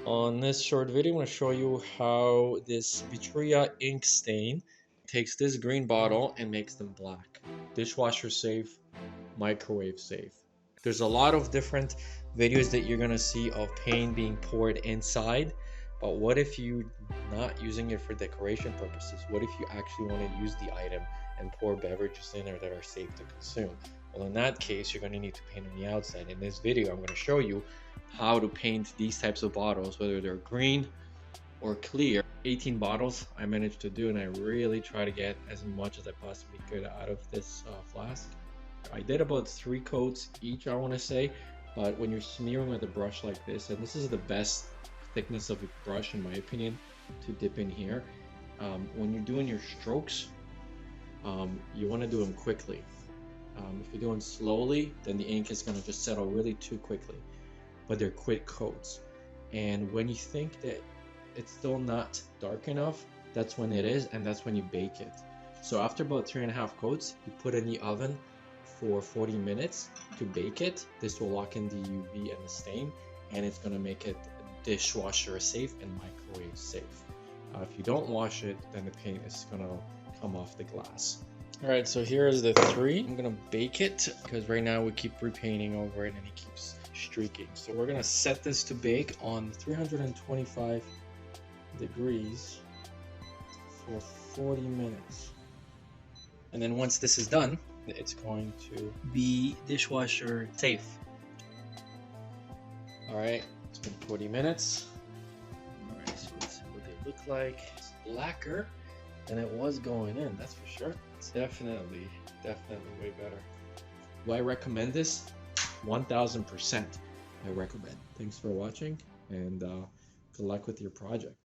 On this short video, I'm going to show you how this Vitrea ink stain takes this green bottle and makes them black. Dishwasher safe, microwave safe. There's a lot of different videos that you're going to see of paint being poured inside, but what if you're not using it for decoration purposes? What if you actually want to use the item and pour beverages in there that are safe to consume? Well, in that case, you're going to need to paint on the outside. In this video, I'm going to show you how to paint these types of bottles, whether they're green or clear. 18 bottles I managed to do, and I really try to get as much as I possibly could out of this flask. I did about 3 coats each, I want to say, but when you're smearing with a brush like this, and this is the best thickness of a brush in my opinion to dip in here, when you're doing your strokes, you want to do them quickly. If you're doing slowly, then the ink is going to just settle really too quickly, but they're quick coats. And when you think that it's still not dark enough, that's when it is, and that's when you bake it. So after about 3.5 coats, you put in the oven for 40 minutes to bake it. This will lock in the UV and the stain, and it's going to make it dishwasher safe and microwave safe. If you don't wash it, then the paint is going to come off the glass. Alright, so here is the 3. I'm going to bake it because right now we keep repainting over it and it keeps streaking. So we're going to set this to bake on 325 degrees for 40 minutes. And then once this is done, it's going to be dishwasher safe. Alright, it's been 40 minutes. Alright, so let's see what they look like. It's blacker than it was going in, that's for sure. It's definitely way better. Do I recommend this? 1000% I recommend. Thanks for watching, and good luck with your project.